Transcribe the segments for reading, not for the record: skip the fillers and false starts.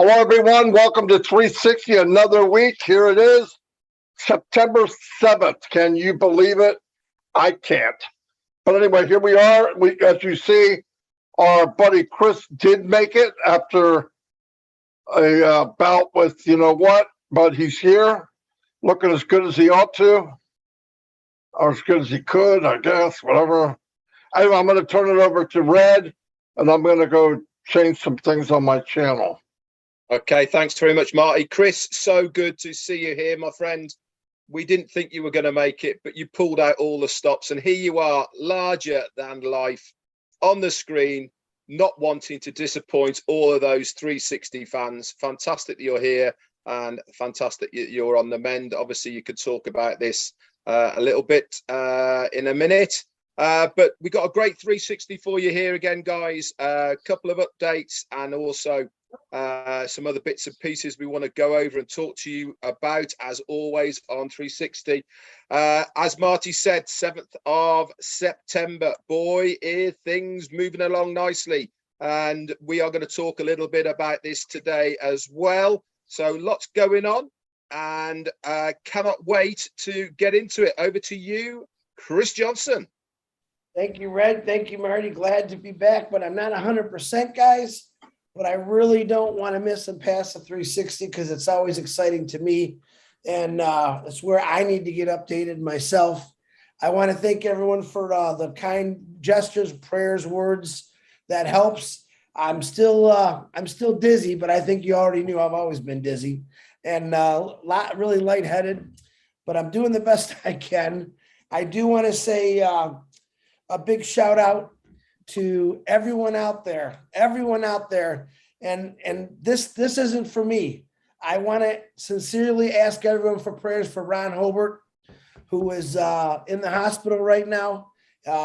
Hello, everyone. Welcome to 360, another week. Here it is, September 7th. Can you believe it? I can't. But anyway, here we are. As you see, our buddy Chris did make it after a bout with you know what, but he's here, looking as good as he ought to, or as good as he could, I guess, whatever. Anyway, I'm going to turn it over to Red, and I'm going to go change some things on my channel. Okay, thanks very much, Marty. Chris, so good to see you here, my friend. We didn't think you were going to make it, but you pulled out all the stops, and here you are, larger than life, on the screen, not wanting to disappoint all of those 360 fans. Fantastic that you're here, and fantastic you're on the mend. Obviously, you could talk about this a little bit in a minute. But we got a great 360 for you here again, guys. A couple of updates and also some other bits and pieces we want to go over and talk to you about, as always, on 360. As Marty said, 7th of September. Boy, things moving along nicely. And we are going to talk a little bit about this today as well. So lots going on, and cannot wait to get into it. Over to you, Chris Johnson. Thank you, Red. Thank you, Marty. Glad to be back, but I'm not 100%, guys. But I really don't want to miss and pass the 360 because it's always exciting to me. And it's where I need to get updated myself. I want to thank everyone for the kind gestures, prayers, words. That helps. I'm still dizzy, but I think you already knew I've always been dizzy and really lightheaded, but I'm doing the best I can. I do want to say a big shout out to everyone out there, and this isn't for me. I want to sincerely ask everyone for prayers for Ron Hobart, who is in the hospital right now.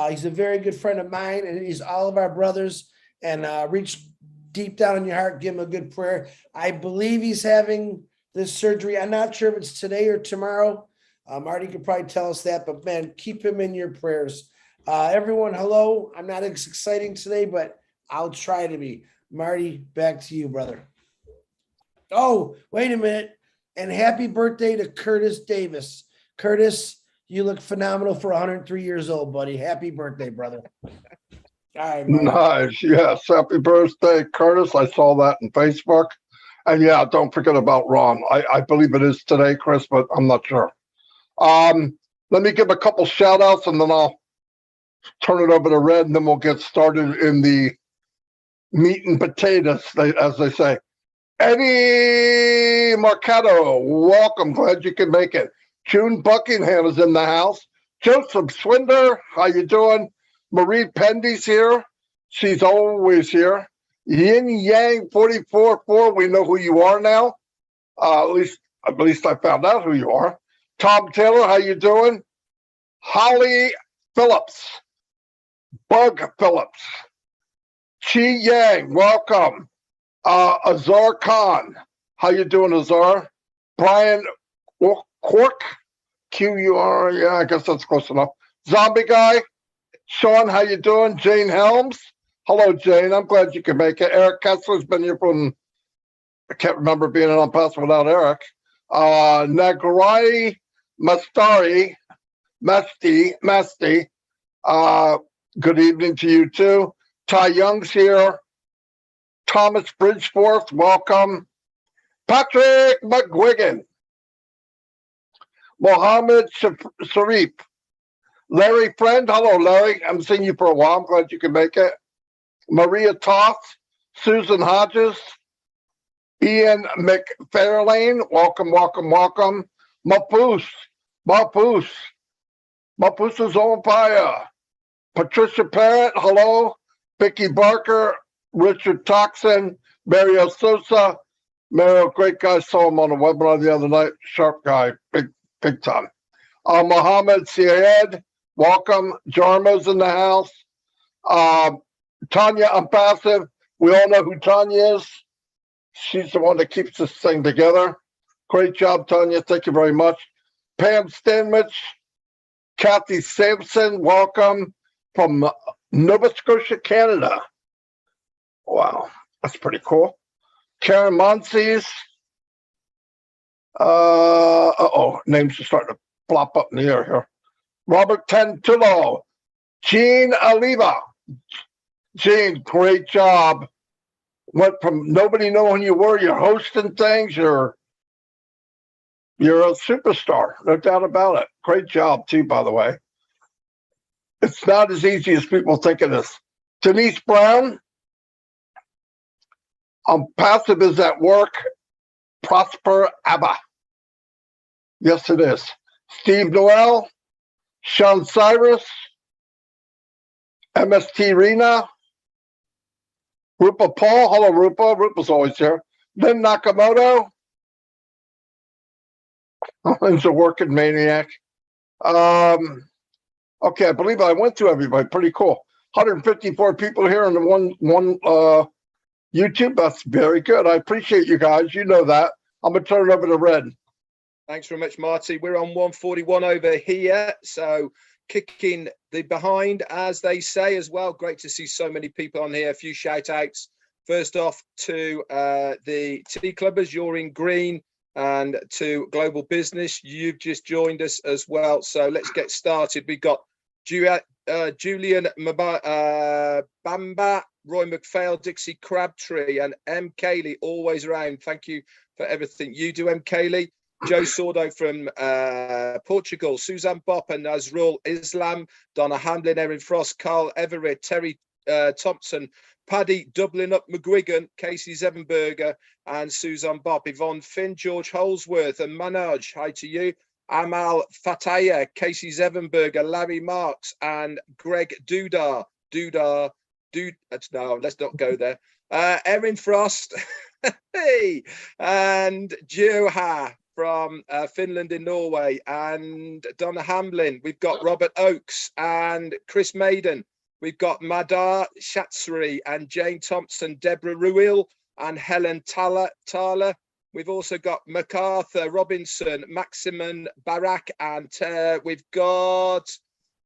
He's a very good friend of mine, and he's all of our brothers. And reach deep down in your heart, give him a good prayer. I believe he's having this surgery. I'm not sure if it's today or tomorrow. Marty could probably tell us that, but man, keep him in your prayers. Everyone, hello. I'm not as exciting today, but I'll try to be. Marty, back to you, brother. Oh, wait a minute. And happy birthday to Curtis Davis. Curtis, you look phenomenal for 103 years old, buddy. Happy birthday, brother. All right, Marty. Nice. Yes. Happy birthday, Curtis. I saw that on Facebook. And yeah, don't forget about Ron. I believe it is today, Chris, but I'm not sure. Let me give a couple shout outs and then I'll turn it over to Red, and then we'll get started in the meat and potatoes, as they say. Eddie Marcato, welcome. Glad you could make it. June Buckingham is in the house. Joseph Swinder, how you doing? Marie Pendy's here. She's always here. Yin Yang 44-4, we know who you are now. At least I found out who you are. Tom Taylor, how you doing? Holly Phillips. Bug Phillips. Chi Yang, welcome. Azar Khan, how you doing, Azar? Brian Cork, Q-U-R, yeah, I guess that's close enough. Zombie Guy. Sean, how you doing? Jane Helms. Hello, Jane. I'm glad you could make it. Eric Kessler's been here from, I can't remember being on pass without Eric. Nagarai Masti. Good evening to you too. Ty Young's here. Thomas Bridgeforth, welcome. Patrick McGuigan. Mohammed Sharif. Larry Friend, hello, Larry. I'm seeing you for a while. I'm glad you can make it. Maria Toth, Susan Hodges, Ian McFarlane, welcome. Mapoose is on fire. Patricia Parrott, hello. Vicky Barker, Richard Toxin, Mario Sosa. Mario, great guy. Saw him on a webinar the other night. Sharp guy, big time. Mohammed Syed, welcome. Jarmo's in the house. Tanya Impassive, we all know who Tanya is. She's the one that keeps this thing together. Great job, Tanya. Thank you very much. Pam Stanwich, Kathy Sampson, welcome from Nova Scotia, Canada. Wow, that's pretty cool. Karen Monsees. Names are starting to plop up in the air here. Robert Tentullo. Gene Oliva. Gene, great job. Went from nobody knowing who you were, you're hosting things, you're a superstar, no doubt about it. Great job too, by the way. It's not as easy as people think it is. Denise Brown. Passive is at work. Prosper Abba. Yes, it is. Steve Noel. Sean Cyrus. MST Rena. Rupa Paul. Hello, Rupa. Rupa's always here. Lynn Nakamoto. Lynn's a working maniac. Okay, I believe I went through everybody. Pretty cool. 154 people here on the one YouTube. That's very good. I appreciate you guys. You know that. I'm gonna turn it over to Red. Thanks very much, Marty. We're on 141 over here. So kicking the behind, as they say as well. Great to see so many people on here. A few shout outs. First off to the Tea Clubbers, you're in green, and to Global Business, you've just joined us as well. So let's get started. We've got Julian Bamba, Roy McPhail, Dixie Crabtree, and M. Cayley, always around. Thank you for everything you do, M. Cayley. Joe Sordo from Portugal, Suzanne Bopp and Nazrul Islam, Donna Hamlin, Erin Frost, Carl Everett, Terry Thompson, Paddy Dublin up McGuigan, Casey Zevenberger and Suzanne Bopp, Yvonne Finn, George Holsworth and Manoj, hi to you. Amal Fataya, Casey Zevenberger, Larry Marks and Greg Dudar. No, let's not go there. Erin Frost, hey, and Joha from Finland in Norway, and Donna Hamlin. We've got Robert Oakes and Chris Maiden. We've got Madar Shatsri and Jane Thompson, Deborah Ruil and Helen Thaler. We've also got MacArthur Robinson, Maximin Barak, and we've got,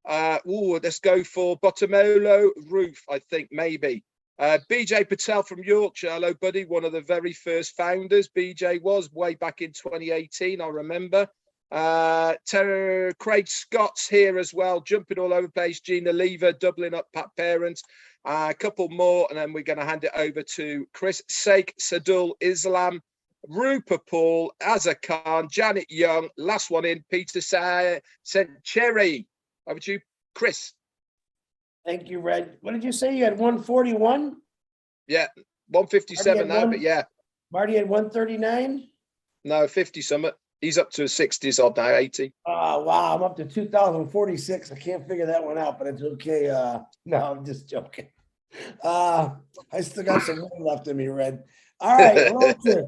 let's go for Bottomolo Roof, I think, maybe. BJ Patel from Yorkshire. Hello, buddy. One of the very first founders. BJ was way back in 2018, I remember. Craig Scott's here as well, jumping all over the place. Gina Lever, doubling up Pat Parent. A couple more, and then we're going to hand it over to Chris Sheikh Sadul Islam, Rupa Paul, Azza Khan, Janet Young. Last one in, Peter Cherry. Over to you, Chris. Thank you, Red. What did you say? You had 141? Yeah, 157 now, but yeah. Marty had 139? No, 50 something. He's up to his 60s odd now, 80. Oh, wow. I'm up to 2046. I can't figure that one out, but it's okay. No, I'm just joking. I still got some room left in me, Red. All right. Hello to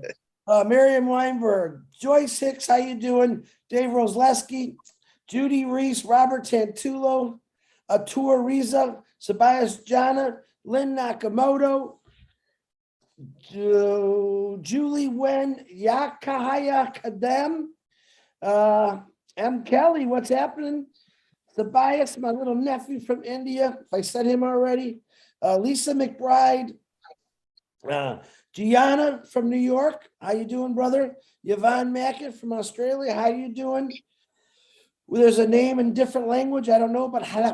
Miriam Weinberg, Joyce Hicks, how you doing? Dave Rosleski, Judy Reese, Robert Tantullo, Atur Riza, Sabias Jana, Lynn Nakamoto, Julie Wen, Yakahaya Kadem, M. Kelly, what's happening? Sabias, my little nephew from India, if I said him already. Lisa McBride, Gianna from New York, how you doing, brother? Yvonne Mackett from Australia, how you doing? Well, there's a name in different language, I don't know, but how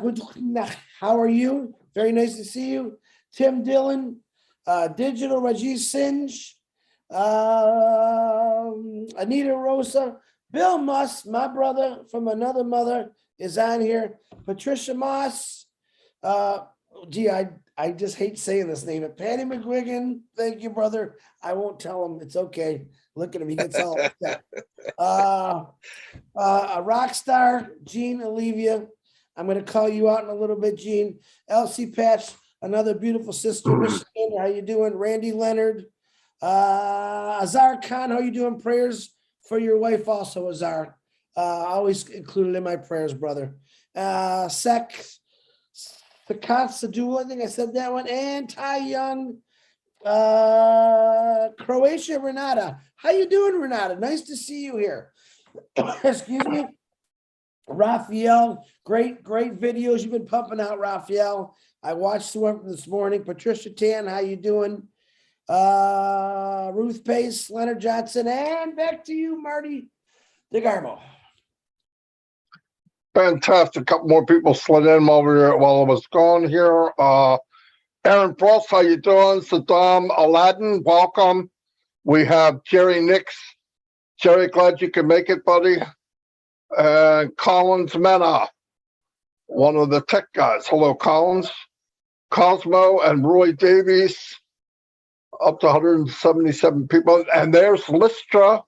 are you? Very nice to see you. Tim Dillon, Digital Rajesh Singe, Anita Rosa, Bill Musk, my brother from another mother, is on here. Patricia Moss, I just hate saying this name. Patty McGuigan, thank you, brother. I won't tell him. It's okay. Look at him. He gets all upset. A rock star, Jean Olivia. I'm going to call you out in a little bit, Jean. Elsie Patch, another beautiful sister, Michigan. How you doing? Randy Leonard. Azar Khan, how you doing? Prayers for your wife also, Azar. Always included in my prayers, brother. Sakat Sadul, I think I said that one. And Ty Young. Croatia, Renata. How you doing, Renata? Nice to see you here. Excuse me. Raphael, great videos you've been pumping out, Raphael. I watched one from this morning. Patricia Tan, how you doing? Ruth Pace, Leonard Johnson, and back to you, Marty DeGarmo. Fantastic. A couple more people slid in while I was gone here. Aaron Frost, how you doing? Saddam Aladdin, welcome. We have Jerry Nix. Jerry, glad you could make it, buddy. And Collins Mena, one of the tech guys. Hello, Collins. Cosmo and Roy Davies, up to 177 people. And there's Lystra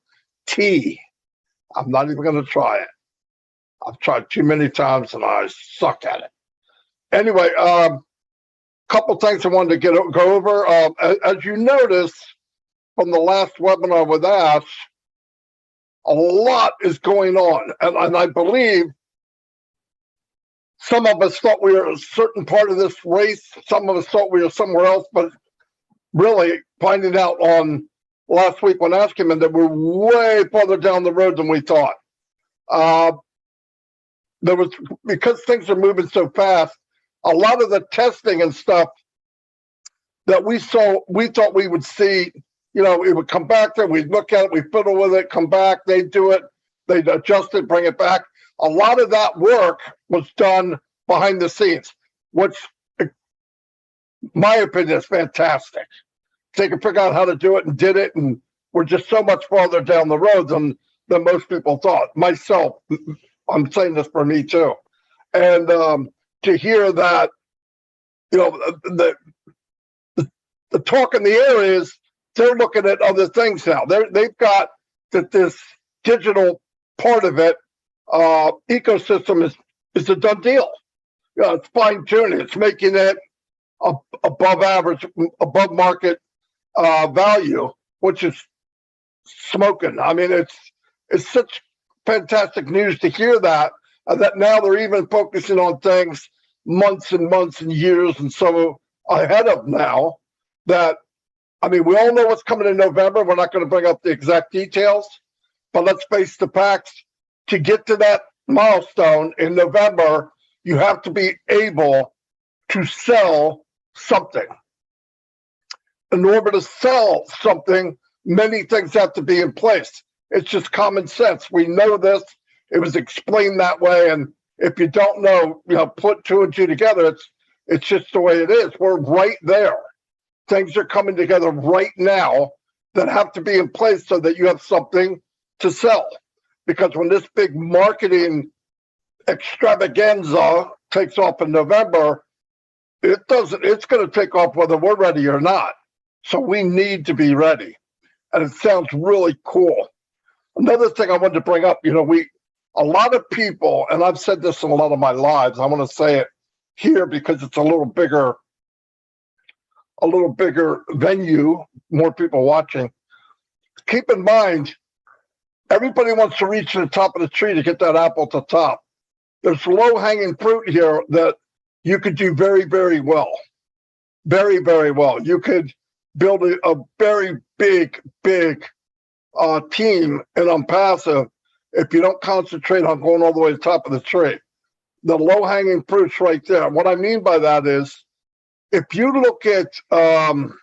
T. I'm not even going to try it. I've tried too many times and I suck at it. Anyway, couple things I wanted to go over. As you notice from the last webinar with Ash, a lot is going on. And I believe some of us thought we were a certain part of this race. Some of us thought we were somewhere else, but really finding out on last week when Ash came in that we're way farther down the road than we thought. Because things are moving so fast, a lot of the testing and stuff that we thought we would see, it would come back there, we'd look at it, we fiddle with it, come back, they'd do it, they'd adjust it, bring it back. A lot of that work was done behind the scenes, which, in my opinion, is fantastic. They could figure out how to do it and did it, and we're just so much farther down the road than most people thought. Myself, I'm saying this for me too. And to hear that, the talk in the air is they're looking at other things now. They've got that this digital part of it, ecosystem is a done deal. It's fine tuning. It's making it above average, above market value, which is smoking. I mean, it's such fantastic news to hear that now they're even focusing on things months and months and years and so ahead of now. That, I mean, we all know what's coming in November. We're not going to bring up the exact details, but let's face the facts. To get to that milestone in November, you have to be able to sell something. In order to sell something, many things have to be in place. It's just common sense. We know this. It was explained that way. And if you don't know, put two and two together, it's just the way it is. We're right there. Things are coming together right now that have to be in place so that you have something to sell. Because when this big marketing extravaganza takes off in November, it's going to take off whether we're ready or not. So we need to be ready. And it sounds really cool. Another thing I wanted to bring up, a lot of people, and I've said this in a lot of my lives, I want to say it here because it's a little bigger venue, more people watching. Keep in mind, everybody wants to reach to the top of the tree to get that apple at the top. There's low-hanging fruit here that you could do very, very well. Very, very well. You could build a very big team and on passive if you don't concentrate on going all the way to the top of the tree. The low-hanging fruit's right there. What I mean by that is, if you look at the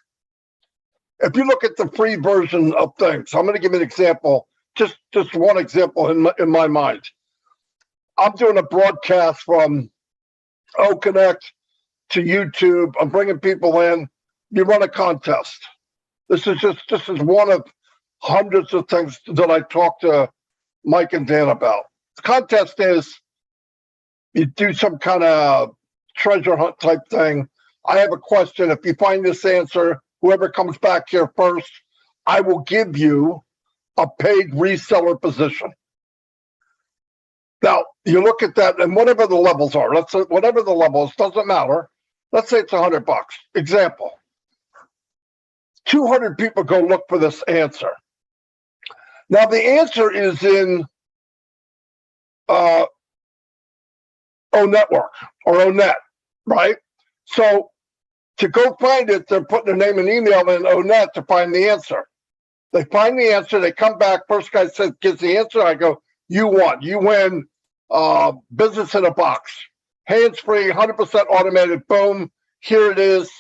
free version of things, I'm going to give you an example, just one example in my mind. I'm doing a broadcast from O-Connect to YouTube. I'm bringing people in. You run a contest. This is one of hundreds of things that I talk to Mike and Dan about. The contest is you do some kind of treasure hunt type thing. I have a question. If you find this answer, whoever comes back here first, I will give you a paid reseller position. Now, you look at that, and whatever the levels are, let's say whatever the levels, doesn't matter. Let's say it's $100. Example. 200 people go look for this answer. Now, the answer is in O-Network or O-Net, right? So to go find it, they're putting their name and email in O-Net to find the answer. They find the answer. They come back. First guy says, gives the answer. I go, you won. You win business in a box. Hands-free, 100% automated. Boom. Here it is.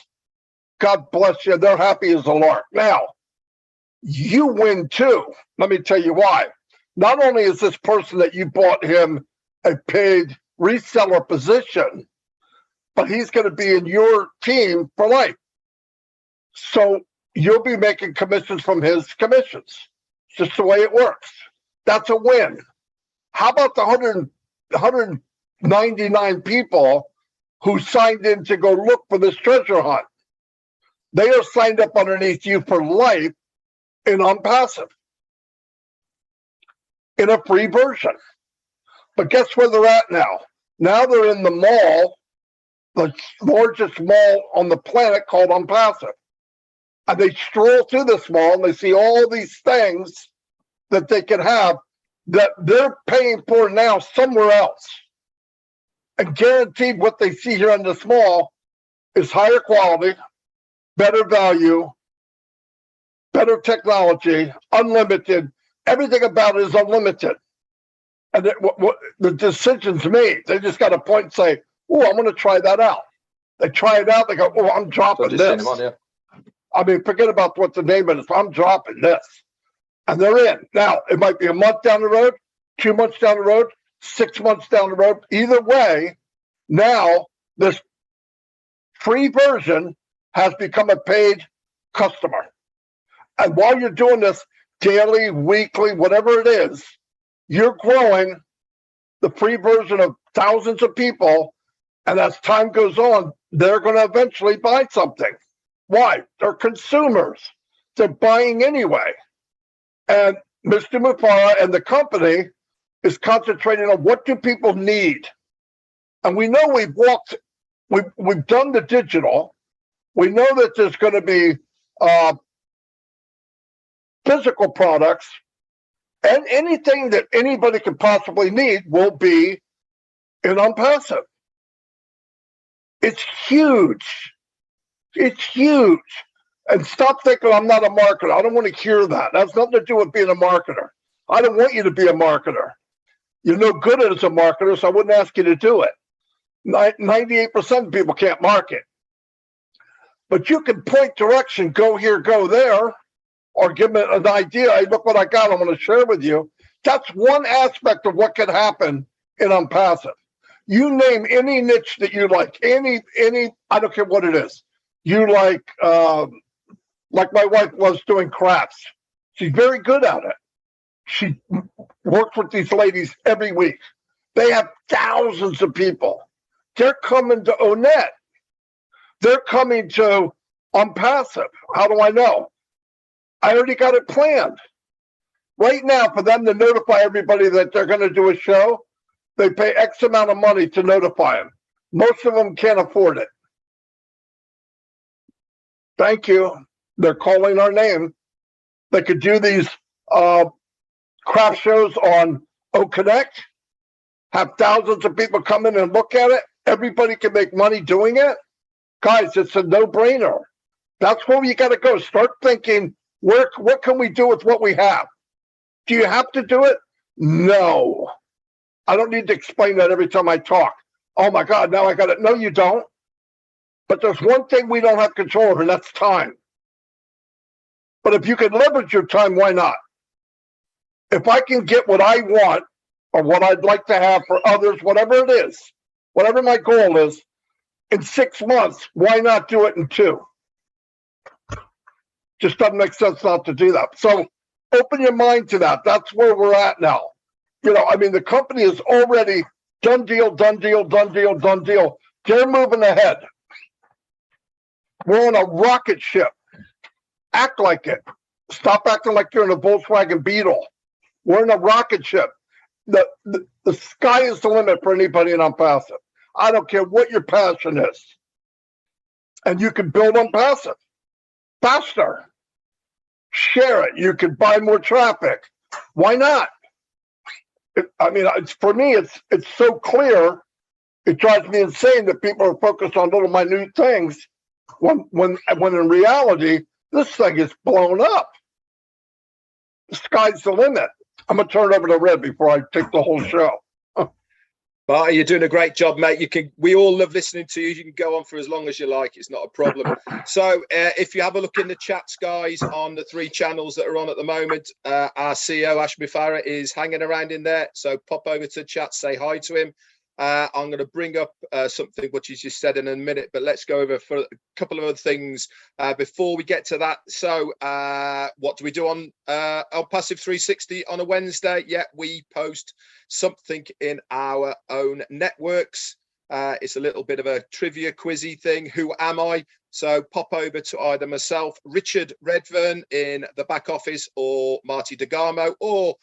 God bless you. They're happy as a lark. Now, you win too. Let me tell you why. Not only is this person that you bought him a paid reseller position, but he's going to be in your team for life. So you'll be making commissions from his commissions. It's just the way it works. That's a win. How about the 199 people who signed in to go look for this treasure hunt? They are signed up underneath you for life and on passive in a free version. But guess where they're at now? Now they're in the mall, the largest mall on the planet called Unpassive. And they stroll through this mall and they see all these things that they can have that they're paying for now somewhere else. And guaranteed what they see here in this mall is higher quality, better value, better technology, unlimited. Everything about it is unlimited. And the decision's made. They just got to point and say, oh, I'm going to try that out. They try it out. They go, oh, I'm dropping this. I mean, forget about what the name is. I'm dropping this. And they're in. Now, it might be a month down the road, 2 months down the road, 6 months down the road. Either way, now this free version has become a paid customer. And while you're doing this daily, weekly, whatever it is, you're growing the free version of thousands of people. And as time goes on, they're going to eventually buy something. Why? They're consumers. They're buying anyway. And Mr. Mufara and the company is concentrating on what do people need. And we know we've done the digital. We know that there's going to be physical products, and anything that anybody could possibly need will be in Unpassive. It's huge. It's huge. And stop thinking I'm not a marketer. I don't want to hear that. That has nothing to do with being a marketer. I don't want you to be a marketer. You're no good at it as a marketer, so I wouldn't ask you to do it. 98% of people can't market. But you can point direction, go here, go there, or give them an idea. Hey, look what I got. I'm going to share with you. That's one aspect of what could happen in Unpassive. You name any niche that you like, any, I don't care what it is. You like my wife loves doing crafts. She's very good at it. She works with these ladies every week. They have thousands of people. They're coming to Onet. They're coming to Unpassive. How do I know? I already got it planned. Right now, for them to notify everybody that they're going to do a show, they pay X amount of money to notify them. Most of them can't afford it. Thank you. They're calling our name. They could do these craft shows on OConnect, have thousands of people come in and look at it. Everybody can make money doing it. Guys, it's a no-brainer. That's where you got to go. Start thinking, what can we do with what we have? Do you have to do it? No. I don't need to explain that every time I talk. Oh my God, now I got it. No, you don't. But there's one thing we don't have control of, and that's time. But if you can leverage your time, why not? If I can get what I want or what I'd like to have for others, whatever it is, whatever my goal is, in 6 months, why not do it in 2? Just doesn't make sense not to do that. So open your mind to that. That's where we're at now. You know, I mean, the company is already done deal, done deal, done deal, done deal. They're moving ahead. We're on a rocket ship. Act like it. Stop acting like you're in a Volkswagen Beetle. We're in a rocket ship. The sky is the limit for anybody in Unpassive. I don't care what your passion is. And you can build Unpassive faster. Share it. You can buy more traffic. Why not? For me, it's so clear. It drives me insane that people are focused on little minute things when in reality, this thing is blown up. The sky's the limit. I'm going to turn it over to Red before I take the whole show. Marty, you're doing a great job, mate. We all love listening to you. You can go on for as long as you like. It's not a problem. So if you have a look in the chats, guys, on the 3 channels that are on at the moment, our CEO, Ashmi Farah, is hanging around in there. So pop over to the chat, say hi to him. I'm going to bring up something which he's just said in a minute, but let's go over for a couple of other things before we get to that. So what do we do on Passive 360 on a Wednesday? Yeah, we post something in our own networks. It's a little bit of a trivia quizzy thing. Who am I? So pop over to either myself, Richard Redfern in the back office, or Marty DeGarmo, or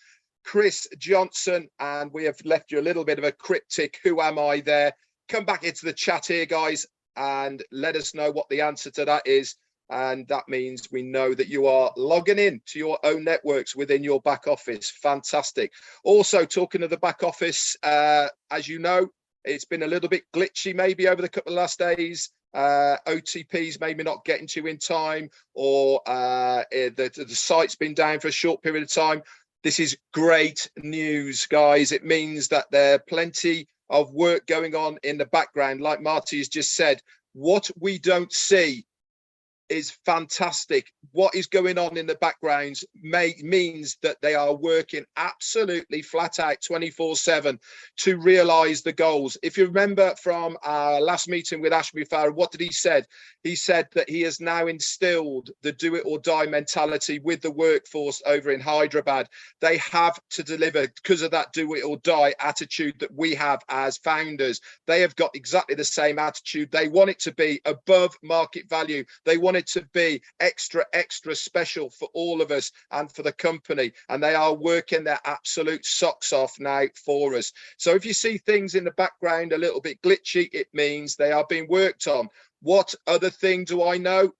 Chris Johnson, and we have left you a little bit of a cryptic "who am I" there. Come back into the chat here, guys, and let us know what the answer to that is. And that means we know that you are logging in to your own networks within your back office. Fantastic. Also, talking of the back office, as you know, it's been a little bit glitchy maybe over the couple of last days. OTPs maybe not getting to in time, or the site's been down for a short period of time. This is great news, guys. It means that there are plenty of work going on in the background. Like Marty has just said, what we don't see is fantastic. What is going on in the backgrounds means that they are working absolutely flat out 24/7 to realize the goals. If you remember from our last meeting with Ashmi Farah, what did he said? He said that he has now instilled the do it or die mentality with the workforce over in Hyderabad. They have to deliver because of that do it or die attitude that we have as founders. They have got exactly the same attitude. They want it to be above market value. They want it to be extra special for all of us and for the company, and they are working their absolute socks off now for us. So if you see things in the background a little bit glitchy, it means they are being worked on. What other thing do I know?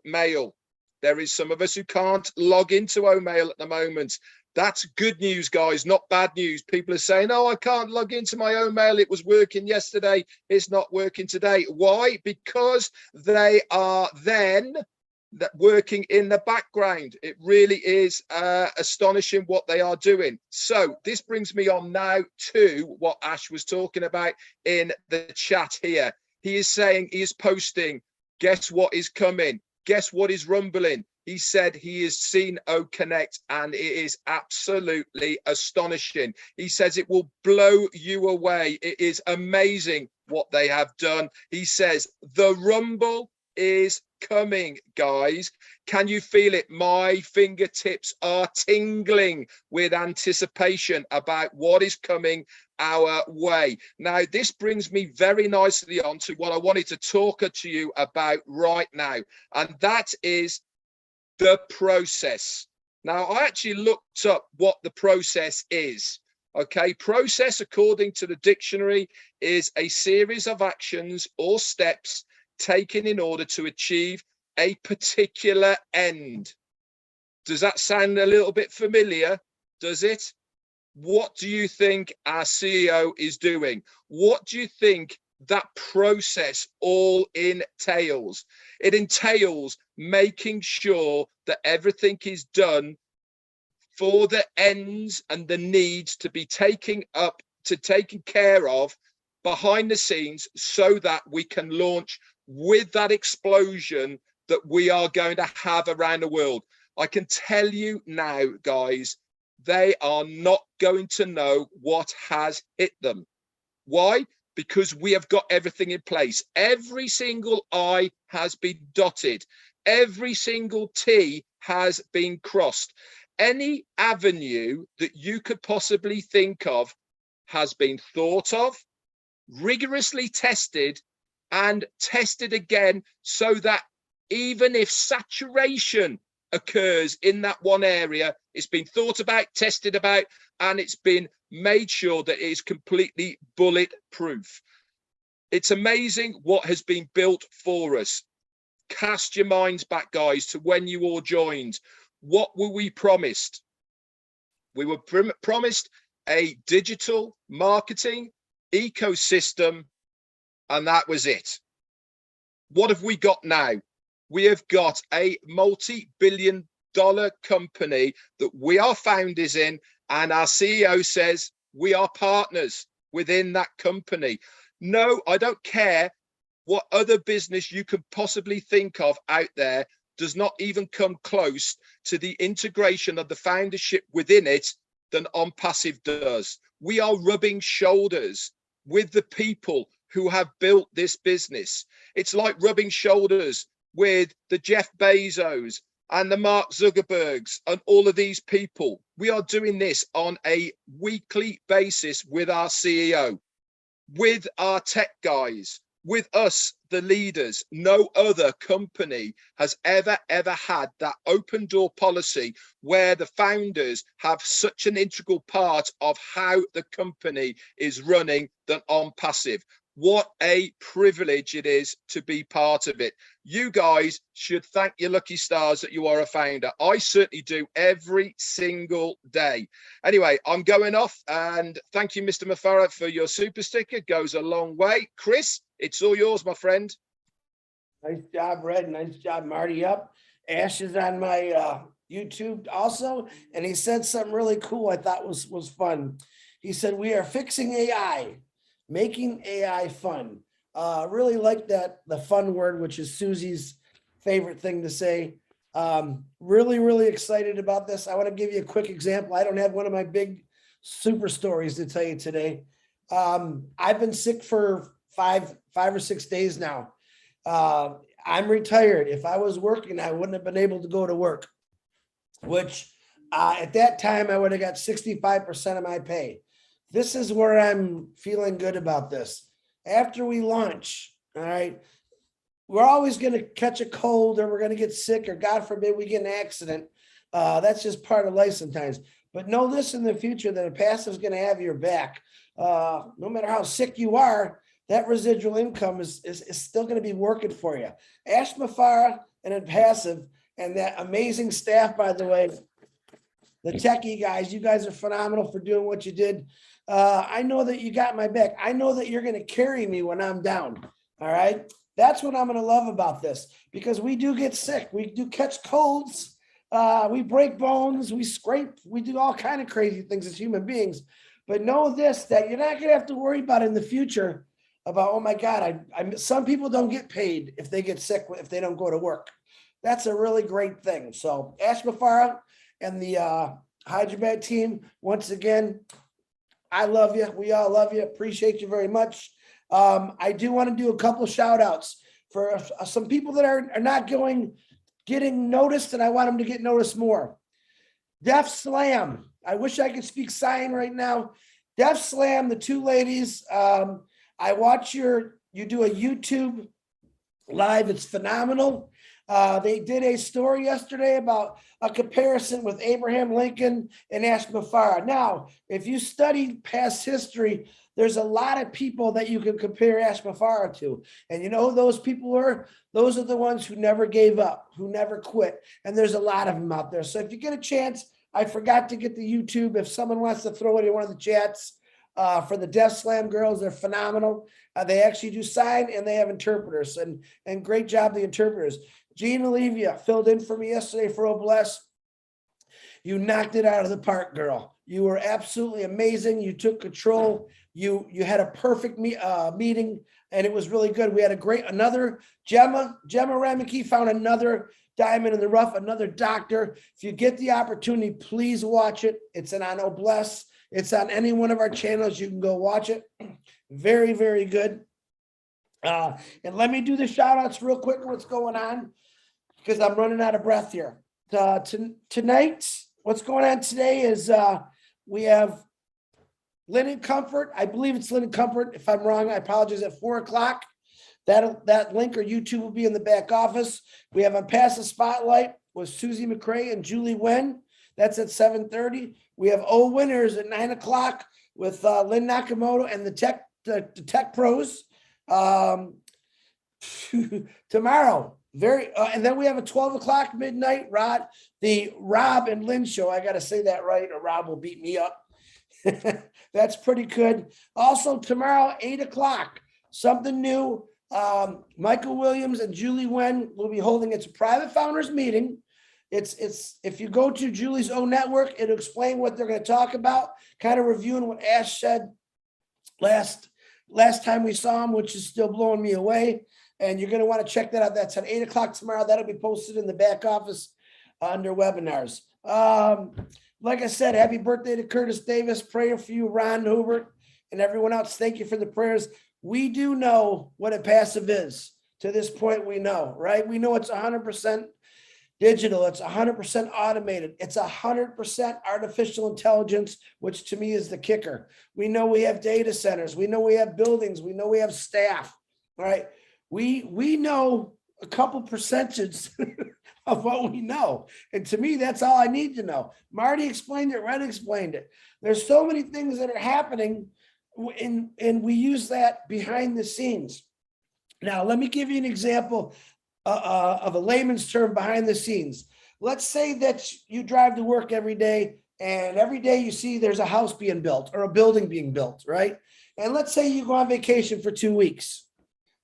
Mail. There is some of us who can't log into Mail at the moment. That's good news, guys, not bad news. People are saying, oh, I can't log into my own Mail. It was working yesterday. It's not working today. Why? Because they are then working in the background. It really is astonishing what they are doing. So this brings me on now to what Ash was talking about in the chat here. He is saying, he is posting, guess what is coming? Guess what is rumbling? He said he has seen Connect, and it is absolutely astonishing. He says it will blow you away. It is amazing what they have done. He says the rumble is coming, guys. Can you feel it? My fingertips are tingling with anticipation about what is coming our way. Now, this brings me very nicely on to what I wanted to talk to you about right now, and that is the process. Now, I actually looked up what the process is. Okay, process, according to the dictionary, is a series of actions or steps taken in order to achieve a particular end. Does that sound a little bit familiar? Does it? What do you think our CEO is doing? What do you think that process all entails? It entails making sure that everything is done for the ends and the needs to be taken care of behind the scenes, so that we can launch with that explosion that we are going to have around the world. I can tell you now, guys, they are not going to know what has hit them. Why? Because we have got everything in place. Every single I has been dotted. Every single T has been crossed. Any avenue that you could possibly think of has been thought of, rigorously tested, and tested again, so that even if saturation occurs in that one area, it's been thought about, tested about, and it's been made sure that it is completely bulletproof. It's amazing what has been built for us. Cast your minds back, guys, to when you all joined. What were we promised? We were promised a digital marketing ecosystem, and that was it. What have we got now? We have got a multi-billion-dollar company that we are founders in, and our CEO says we are partners. within that company. No, I don't care what other business you could possibly think of out there, does not even come close to the integration of the foundership within it than On Passive does. We are rubbing shoulders with the people who have built this business. It's like rubbing shoulders with the Jeff Bezos and the Mark Zuckerbergs and all of these people. We are doing this on a weekly basis with our CEO, with our tech guys, with us, the leaders. No other company has ever had that open door policy where the founders have such an integral part of how the company is running than On Passive. What a privilege it is to be part of it. You guys should thank your lucky stars that you are a founder. I certainly do every single day. Anyway, I'm going off, and thank you, Mr. Mafara, for your super sticker. It goes a long way. Chris, it's all yours, my friend. Nice job, Red. Nice job, Marty. Up. Ash is on my YouTube also, and he said something really cool I thought was fun. He said, "We are fixing AI. Making AI fun." Really like that, the fun word, which is Susie's favorite thing to say. Really excited about this. I want to give you a quick example. I don't have one of my big super stories to tell you today. I've been sick for five or 6 days now. I'm retired. If I was working, I wouldn't have been able to go to work, which at that time I would have got 65% of my pay. This is where I'm feeling good about this. After we launch, all right, we're always going to catch a cold, or we're going to get sick, or God forbid we get an accident. That's just part of life sometimes. But know this in the future, that a passive is going to have your back. No matter how sick you are, that residual income is still going to be working for you. Ash Mafara and a passive, and that amazing staff, by the way, the techie guys, you guys are phenomenal for doing what you did. I know that you got my back. I know that you're going to carry me when I'm down. All right. That's what I'm going to love about this, because we do get sick. We do catch colds. We break bones. We scrape. We do all kind of crazy things as human beings. But know this, that you're not going to have to worry about in the future about, oh my God, some people don't get paid if they get sick, if they don't go to work. That's a really great thing. So Ash Mafara and the Hyderabad team, once again, I love you. We all love you. Appreciate you very much. I do want to do a couple shout outs for some people that are not getting noticed, and I want them to get noticed more. Def Slam. I wish I could speak sign right now. Def Slam, the two ladies. I watch you do a YouTube live. It's phenomenal. They did a story yesterday about a comparison with Abraham Lincoln and Ash Mafara. Now, if you study past history, there's a lot of people that you can compare Ash Mafara to. And you know who those people were? Those are the ones who never gave up, who never quit. And there's a lot of them out there. So if you get a chance, I forgot to get the YouTube. If someone wants to throw it in one of the chats for the Def Slam girls, they're phenomenal. They actually do sign, and they have interpreters, and great job, the interpreters. Jean Olivia filled in for me yesterday for Obless. You knocked it out of the park, girl. You were absolutely amazing. You took control. You had a perfect meeting, and it was really good. We had another Gemma Rameke found another diamond in the rough, another doctor. If you get the opportunity, please watch it. It's on Obless. It's on any one of our channels. You can go watch it. Very, very good. And let me do the shout outs real quick. What's going on? Because I'm running out of breath here. Tonight, what's going on today is we have Linen Comfort. I believe it's Linen Comfort. If I'm wrong, I apologize. At 4:00. That link or YouTube will be in the back office. We have a Pass the Spotlight with Susie McCrae and Julie Wen. That's at 7:30. We have O Winners at 9:00 with Lynn Nakamoto and the Tech Pros. Tomorrow. And then we have a 12:00 midnight the Rob and Lynn show. I got to say that right, or Rob will beat me up. That's pretty good. Also tomorrow, 8:00, something new. Michael Williams and Julie Wen will be holding its private founders meeting. It's if you go to Julie's own network, it'll explain what they're going to talk about, kind of reviewing what Ash said last time we saw him, which is still blowing me away. And you're going to want to check that out. That's at 8 o'clock tomorrow. That'll be posted in the back office under webinars. Like I said, happy birthday to Curtis Davis. Prayer for you, Ron Hubert, and everyone else. Thank you for the prayers. We do know what a passive is. To this point, we know, right? We know it's 100% digital. It's 100% automated. It's 100% artificial intelligence, which to me is the kicker. We know we have data centers. We know we have buildings. We know we have staff, right? We know a couple percentage of what we know. And to me, that's all I need to know. Marty explained it, Ren explained it. There's so many things that are happening and we use that behind the scenes. Now, let me give you an example of a layman's term behind the scenes. Let's say that you drive to work every day and every day you see there's a house being built or a building being built, right? And let's say you go on vacation for 2 weeks,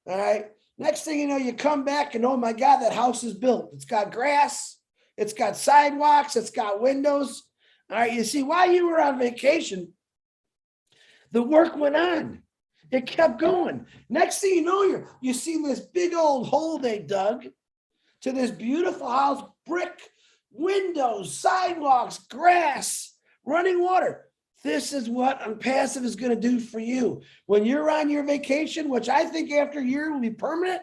all right? Next thing you know, you come back and, oh my God, that house is built. It's got grass, it's got sidewalks, it's got windows. All right, you see, while you were on vacation, the work went on. It kept going. Next thing you know, you see this big old hole they dug to this beautiful house, brick, windows, sidewalks, grass, running water. This is what Unpassive is going to do for you. When you're on your vacation, which I think after a year will be permanent,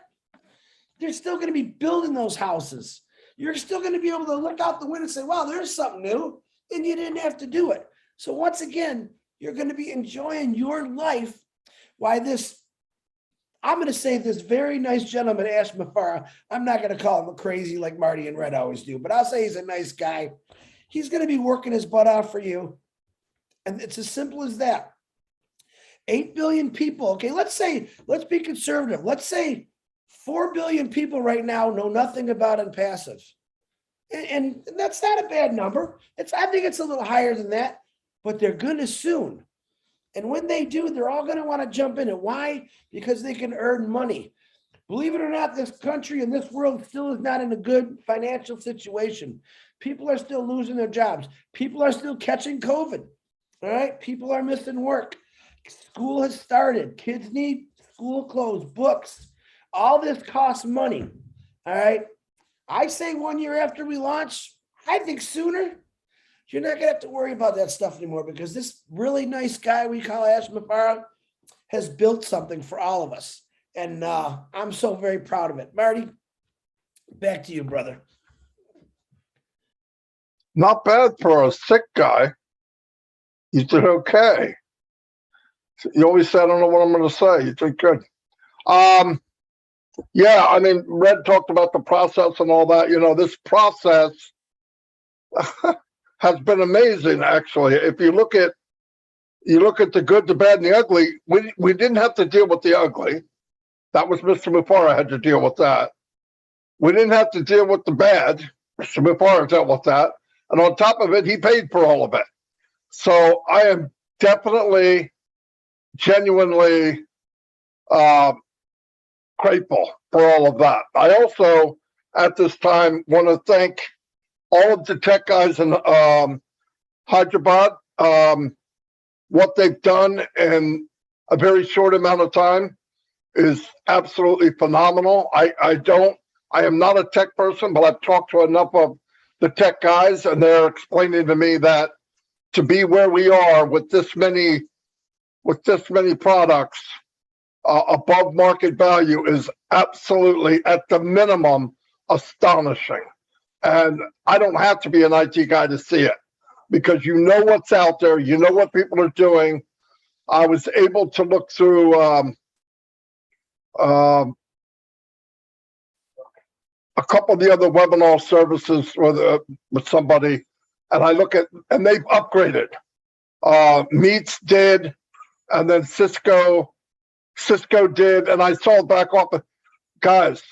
they're still going to be building those houses. You're still going to be able to look out the window and say, wow, there's something new, and you didn't have to do it. So once again, you're going to be enjoying your life. Why this, I'm going to say this very nice gentleman, Ash Mafara, I'm not going to call him crazy like Marty and Red always do, but I'll say he's a nice guy. He's going to be working his butt off for you. And it's as simple as that. 8 billion people. Okay, let's be conservative. Let's say 4 billion people right now know nothing about Unpassive. And that's not a bad number. I think it's a little higher than that, but they're going to soon. And when they do, they're all going to want to jump in. And why? Because they can earn money. Believe it or not, this country and this world still is not in a good financial situation. People are still losing their jobs. People are still catching COVID. All right. People are missing work. School has started. Kids need school clothes, books. All this costs money. All right. I say 1 year after we launch, I think sooner. You're not going to have to worry about that stuff anymore because this really nice guy we call Ash Mafara has built something for all of us. And I'm so very proud of it. Marty, back to you, brother. Not bad for a sick guy. You did okay. You always say, I don't know what I'm going to say. You did good. Yeah, I mean, Red talked about the process and all that. You know, this process has been amazing, actually. If you look at the good, the bad, and the ugly, we didn't have to deal with the ugly. That was Mr. Mufara had to deal with that. We didn't have to deal with the bad. Mr. Mufara dealt with that. And on top of it, he paid for all of it. So I am definitely, genuinely grateful for all of that. I also, at this time, want to thank all of the tech guys in Hyderabad. What they've done in a very short amount of time is absolutely phenomenal. I am not a tech person, but I've talked to enough of the tech guys, and they're explaining to me that to be where we are with this many products above market value is absolutely, at the minimum, astonishing. And I don't have to be an IT guy to see it because you know what's out there. You know what people are doing. I was able to look through a couple of the other webinar services with somebody, and I look at, and they've upgraded. Meets did, and then Cisco did, and I saw it back off. Guys,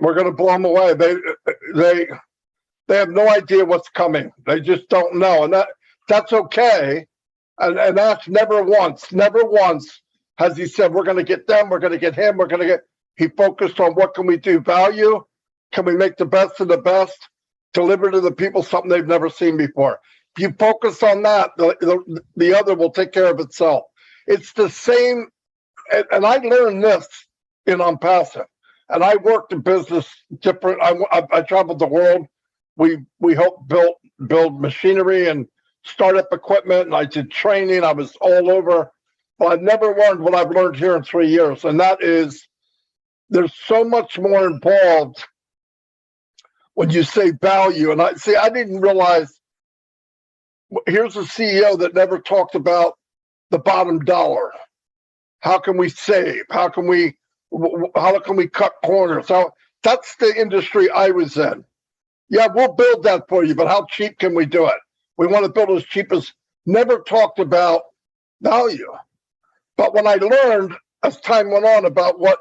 we're going to blow them away. They have no idea what's coming. They just don't know, and that's okay. And that's never once has he said we're going to get them, we're going to get him, we're going to get. He focused on what can we do, value, can we make the best of the best, deliver to the people something they've never seen before. If you focus on that, the other will take care of itself. It's the same. And I learned this in Passive. And I worked in business different. I traveled the world. We helped build machinery and startup equipment, and I did training. I was all over. But I've never learned what I've learned here in 3 years, and that is there's so much more involved when you say value. And I didn't realize. Here's a CEO that never talked about the bottom dollar. How can we save? How can we cut corners? That's the industry I was in. Yeah, we'll build that for you, but how cheap can we do it? We want to build as cheap as. Never talked about value. But when I learned as time went on about what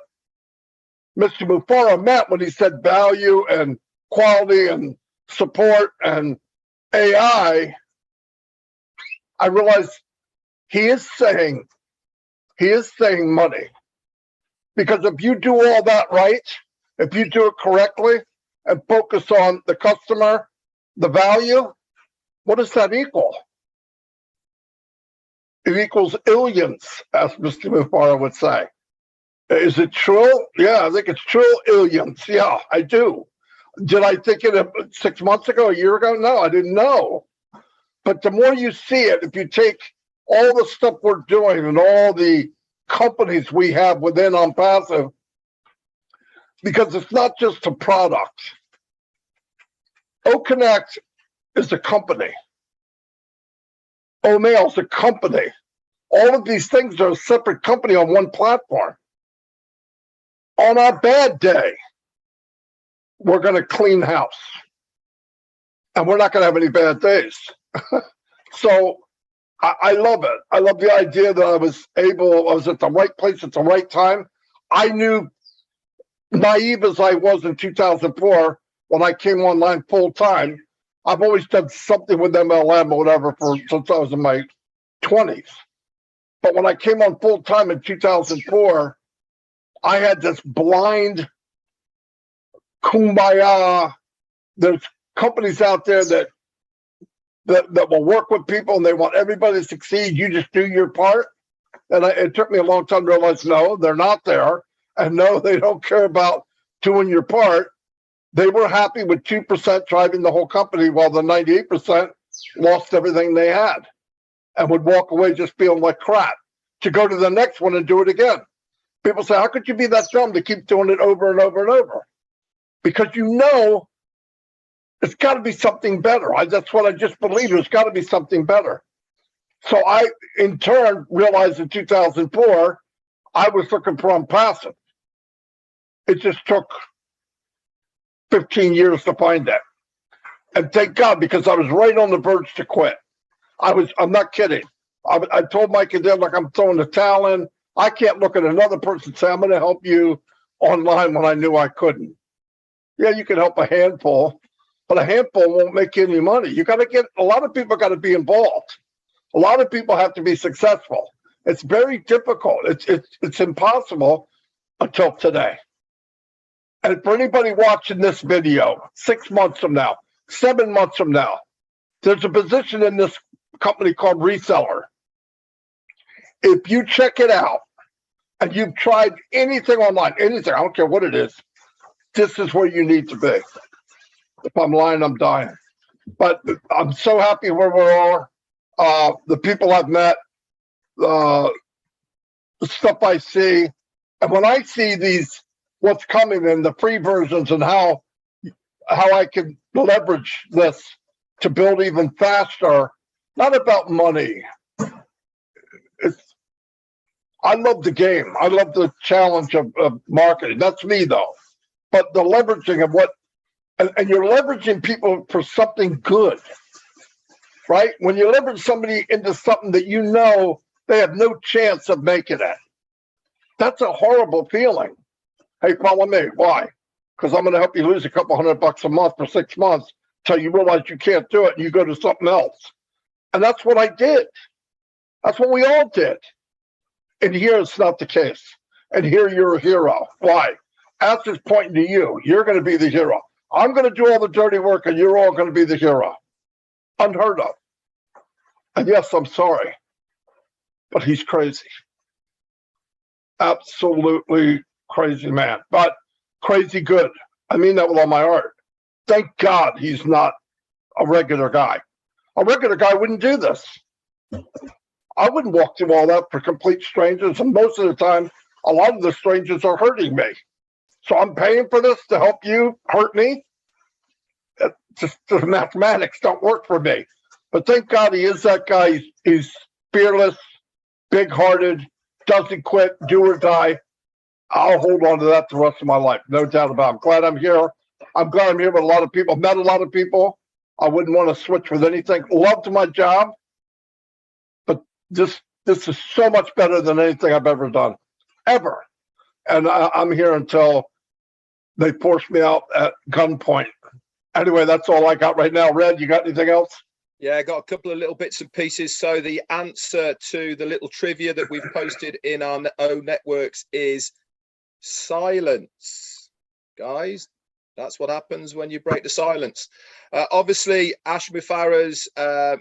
Mr. Mufara meant when he said value and quality and support and AI, I realized he is saying money. Because if you do all that right, if you do it correctly and focus on the customer, the value, what does that equal? It equals illions, as Mr. Mufara would say. Is it true? Yeah, I think it's true. Illions. Yeah, I do. Did I think it 6 months ago, a year ago? No, I didn't know. But the more you see it, if you take all the stuff we're doing and all the companies we have within Passive, because it's not just a product. OConnect is a company. O'Mail is a company. All of these things are a separate company on one platform. On our bad day, we're going to clean house. And we're not going to have any bad days. So I love it. I love the idea that I was at the right place at the right time. I knew, naive as I was in 2004, when I came online full time, I've always done something with MLM or whatever since I was in my 20s. But when I came on full time in 2004, I had this blind kumbaya. There's companies out there that will work with people and they want everybody to succeed. You just do your part. And it took me a long time to realize, no, they're not there. And no, they don't care about doing your part. They were happy with 2% driving the whole company while the 98% lost everything they had and would walk away just feeling like crap to go to the next one and do it again. People say, how could you be that dumb to keep doing it over and over and over? Because it's got to be something better. That's what I just believe. There's got to be something better. So I, in turn, realized in 2004, I was looking for Passive. It just took 15 years to find that. And thank God, because I was right on the verge to quit. I'm not kidding. I told Mike and Dad, like, I'm throwing the towel in. I can't look at another person and say, I'm going to help you online when I knew I couldn't. Yeah, you can help a handful, but a handful won't make you any money. A lot of people got to be involved. A lot of people have to be successful. It's very difficult. It's impossible until today. And for anybody watching this video, 6 months from now, 7 months from now, there's a position in this company called reseller. If you check it out and you've tried anything online, anything, I don't care what it is, this is where you need to be. If I'm lying, I'm dying. But I'm so happy where we are. The people I've met, the stuff I see. And when I see what's coming in the free versions and how I can leverage this to build even faster, not about money. I love the game. I love the challenge of marketing. That's me, though. But the leveraging of and you're leveraging people for something good, right? When you leverage somebody into something that you know they have no chance of making it, that's a horrible feeling. Hey, follow me. Why? Because I'm going to help you lose a couple $100 a month for 6 months till you realize you can't do it and you go to something else. And that's what I did. That's what we all did. And here it's not the case. And here you're a hero. Why? Ask is pointing to you. You're going to be the hero. I'm going to do all the dirty work and you're all going to be the hero. Unheard of. And yes, I'm sorry. but he's crazy. Absolutely crazy man, but crazy good. I mean that with all my heart. Thank God he's not a regular guy. A regular guy wouldn't do this. I wouldn't walk through all that for complete strangers, and most of the time, a lot of the strangers are hurting me. So I'm paying for this to help you hurt me. Just the mathematics don't work for me. But thank God he is that guy. He's fearless, big-hearted, doesn't quit, do or die. I'll hold on to that the rest of my life, no doubt about it. I'm glad I'm here. I'm glad I'm here with a lot of people. Met a lot of people. I wouldn't want to switch with anything. Loved my job, but this is so much better than anything I've ever done, ever. And I'm here until they force me out at gunpoint. Anyway, that's all I got right now. Red, you got anything else? Yeah, I got a couple of little bits and pieces. So the answer to the little trivia that we've posted in our own networks is silence. Guys, that's what happens when you break the silence. Obviously, Ash Mufara's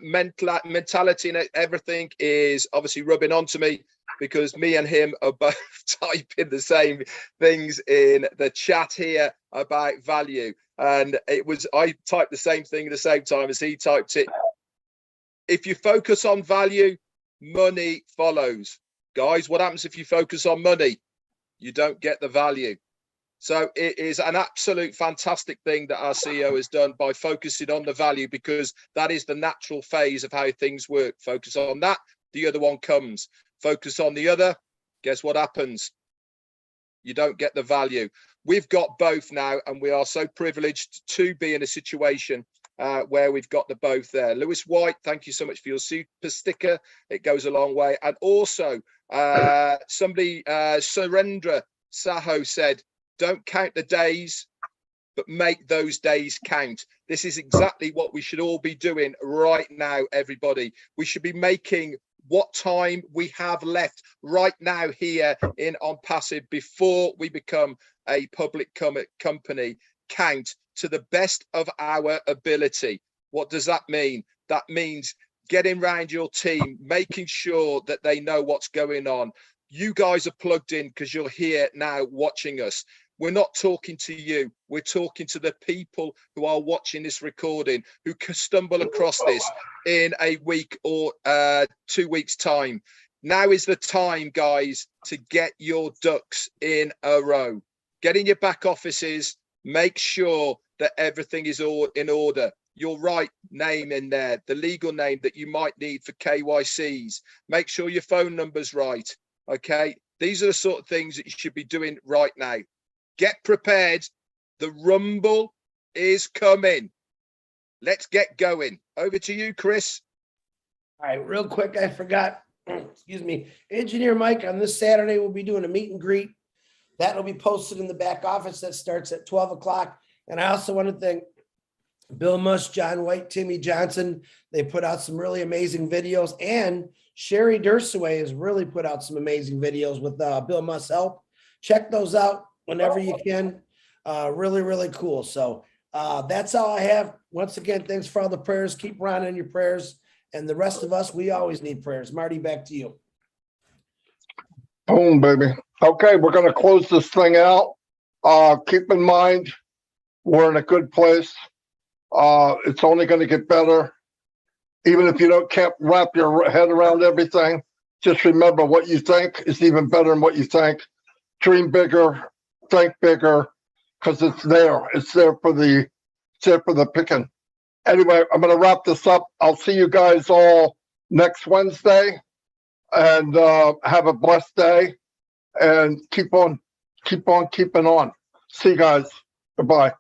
mentality and everything is obviously rubbing onto me, because me and him are both typing the same things in the chat here about value. And I typed the same thing at the same time as he typed it. If you focus on value, money follows. Guys, what happens if you focus on money? You don't get the value. So it is an absolute fantastic thing that our CEO has done by focusing on the value, because that is the natural phase of how things work. Focus on that, the other one comes. Focus on the other, guess what happens? You don't get the value. We've got both now, and we are so privileged to be in a situation where we've got the both there. Lewis White, thank you so much for your super sticker. It goes a long way. And also, somebody, Surendra Saho said, don't count the days, but make those days count. This is exactly what we should all be doing right now, everybody. We should be making what time we have left right now here in On Passive before we become a public company count to the best of our ability. What does that mean? That means getting around your team, making sure that they know what's going on. You guys are plugged in because you're here now watching us. We're not talking to you. We're talking to the people who are watching this recording, who can stumble across this in a week or 2 weeks' time. Now is the time, guys, to get your ducks in a row. Get in your back offices. Make sure that everything is all in order. Your right name in there, the legal name that you might need for KYCs. Make sure your phone number's right. Okay, these are the sort of things that you should be doing right now. Get prepared. The rumble is coming. Let's get going. Over to you, Chris. All right, real quick, I forgot. Excuse me. Engineer Mike, on this Saturday, we'll be doing a meet and greet. That'll be posted in the back office. That starts at 12 o'clock. And I also want to thank Bill Mush, John White, Timmy Johnson. They put out some really amazing videos. And Sherry Dursaway has really put out some amazing videos with Bill Mush's help. Check those out whenever you can. Really, really cool. So that's all I have. Once again, thanks for all the prayers. Keep Ron in your prayers. And the rest of us, we always need prayers. Marty, back to you. Boom, baby. Okay, we're going to close this thing out. Keep in mind, we're in a good place. It's only going to get better. Even if you can't wrap your head around everything, just remember what you think is even better than what you think. Dream bigger, think bigger, because it's there. It's there for the picking. Anyway, I'm going to wrap this up. I'll see you guys all next Wednesday, and have a blessed day, and keep on keeping on. See you guys. Goodbye.